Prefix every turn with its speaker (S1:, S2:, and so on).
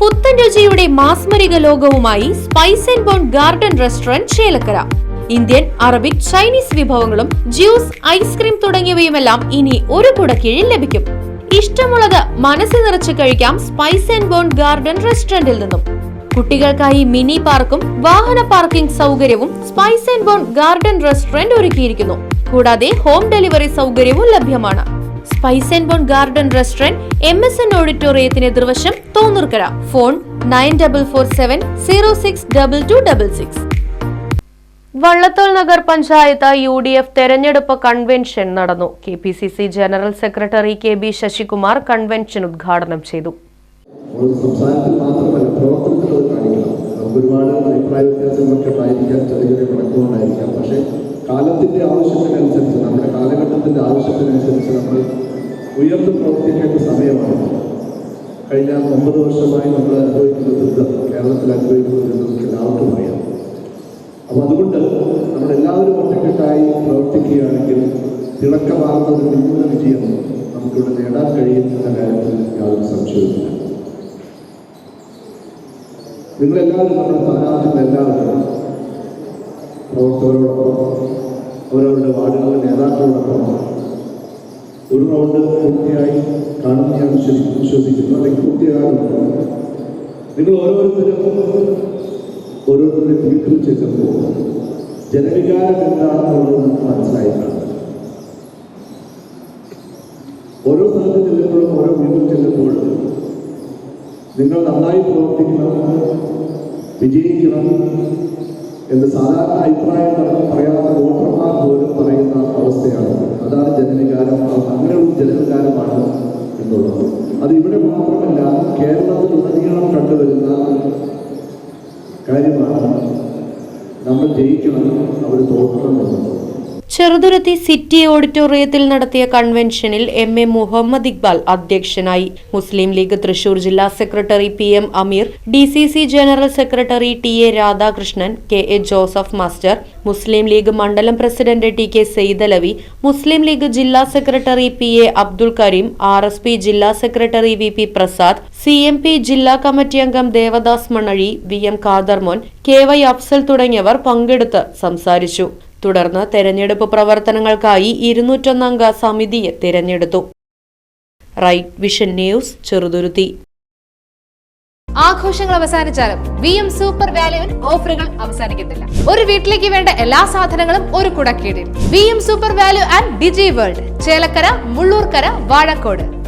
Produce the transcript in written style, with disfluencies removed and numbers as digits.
S1: പുത്തൻ രുചിയുടെ മാസ്മരിക ലോകവുമായി spice and bone garden restaurant Chelakkara. Indian, Arabic, Chinese വിഭവങ്ങളും ജ്യൂസ്, ഐസ്ക്രീം തുടങ്ങിയവയുമെല്ലാം ഇനി ഒരു കുടക്കീഴിൽ ലഭിക്കും. ഇഷ്ടമുള്ളത് മനസ്സ് നിറച്ച് കഴിക്കാം സ്പൈസ് ആൻഡ് ബോൺ ഗാർഡൻ റെസ്റ്റോറന്റിൽ നിന്നും. കുട്ടികൾക്കായി മിനി പാർക്കും വാഹന പാർക്കിംഗ് സൗകര്യവും spice and bone garden restaurant ഒരുക്കിയിരിക്കുന്നു. കൂടാതെ ഹോം ഡെലിവറി സൗകര്യവും ലഭ്യമാണ്. Spice and bone garden restaurant MSN ഓഡിറ്റോറിയത്തിന് എതിർവശം, തോന്നൂർക്കര. ഫോൺ 9447062266. വള്ളത്തോൾ നഗർ പഞ്ചായത്ത് UDF തെരഞ്ഞെടുപ്പ് കൺവെൻഷൻ നടന്നു. KPCC general secretary KB Sasikumar convention ഉദ്ഘാടനം ചെയ്തു.
S2: സംസ്ഥാനത്തിൽ മാത്രമല്ല, പ്രവർത്തനത്തിൽ കാണിക്കണം. നമുക്ക് ഒരുപാട് അഭിപ്രായ വ്യത്യാസങ്ങളൊക്കെ ഉണ്ടായിരിക്കാം, ചെറിയ ചെറിയ പടക്കമുണ്ടായിരിക്കാം. പക്ഷേ കാലത്തിന്റെ ആവശ്യത്തിനനുസരിച്ച്, നമ്മുടെ കാലഘട്ടത്തിന്റെ ആവശ്യത്തിനനുസരിച്ച് നമ്മൾ ഉയർന്നു പ്രവർത്തിക്കേണ്ട സമയമാണ്. കഴിഞ്ഞ 9 വർഷമായി നമ്മൾ അനുഭവിക്കുന്ന ദുരിതം, കേരളത്തിൽ അനുഭവിക്കുന്ന ദുരിതം എല്ലാവർക്കും അറിയാം. അപ്പോൾ അതുകൊണ്ട് നമ്മളെല്ലാവരും ഒറ്റക്കെട്ടായി പ്രവർത്തിക്കുകയാണെങ്കിൽ തിളക്കമാർന്ന ഒരു മിന്നുന്ന വിജയം നമുക്കിവിടെ നേടാൻ കഴിയും എന്ന കാര്യത്തിൽ യാതൊരു സംശയവുമില്ല. നിങ്ങളെല്ലാവരും, നമ്മുടെ സ്ഥാനാർത്ഥികളെല്ലാവരും പ്രവർത്തകരോടൊപ്പം, അവരവരുടെ വാർഡുകളുടെ നേതാക്കളോടൊപ്പം ഒരു റൗണ്ട് പൂർത്തിയായി കാണുന്ന ഞാൻ വിശ്വസിക്കുന്നു. അല്ലെങ്കിൽ പൂർത്തിയാകുന്നു. നിങ്ങൾ ഓരോരുത്തരുടെ വീട്ടിൽ ചെല്ലുമ്പോൾ ജനവികാരം എന്താണെന്നുള്ളത് നമുക്ക് മനസ്സിലായിട്ടാണ്. ഓരോ സ്ഥലത്ത് ചെല്ലുമ്പോഴും, ഓരോ വീട്ടിൽ ചെല്ലുമ്പോഴും നിങ്ങൾ നന്നായി പ്രവർത്തിക്കണം, വിജയിക്കണം എന്ന് സാധാരണ അഭിപ്രായം പറയാത്ത വോട്ടർമാർ പോലും പറയുന്ന അവസ്ഥയാണ്. അതാണ് ജനവികാരം. അങ്ങനെയുള്ള ജനവികാരമാണ് എന്നുള്ളത്. അത് ഇവിടെ മാത്രമല്ല, കേരളത്തിലുടനീളം കണ്ടുവരുന്ന കാര്യമാണ്. നമ്മൾ ജയിക്കണം, അവർ തോൽക്കണം എന്നുള്ളത്.
S1: ചെറുതുരുത്തി സിറ്റി ഓഡിറ്റോറിയത്തിൽ നടത്തിയ കൺവെൻഷനിൽ MA മുഹമ്മദ് ഇക്ബാൽ അധ്യക്ഷനായി. മുസ്ലിം ലീഗ് തൃശൂർ ജില്ലാ secretary PM Ameer, DCC general secretary TA Radhakrishnan, KA Joseph master, Muslim League മണ്ഡലം പ്രസിഡന്റ് TK സെയ്ദലവി, മുസ്ലിം ലീഗ് ജില്ലാ secretary PA Abdul Kareem, RSP ജില്ലാ സെക്രട്ടറി VP പ്രസാദ്, CMP ജില്ലാ കമ്മിറ്റി അംഗം ദേവദാസ് മണഴി, VM ഖാദർമോൻ, KY അഫ്സൽ തുടങ്ങിയവർ പങ്കെടുത്ത് സംസാരിച്ചു. തുടർന്ന് തെരഞ്ഞെടുപ്പ് പ്രവർത്തനങ്ങൾക്കായി 201 അംഗ സമിതിയെ തിരഞ്ഞെടുത്തു. Right vision news, Cheruthuruthy.
S3: ആഘോഷങ്ങൾ അവസാനിച്ചാലും VM സൂപ്പർ വാല്യുവിൽ ഓഫറുകൾ അവസാനിക്കുന്നില്ല. ഒരു വീട്ടിലേക്ക് വേണ്ട എല്ലാ സാധനങ്ങളും ഒരു കുടക്കീഴിൽ. VM super value and digi world, Chelakkara, Mullurkara, Vazhakkode.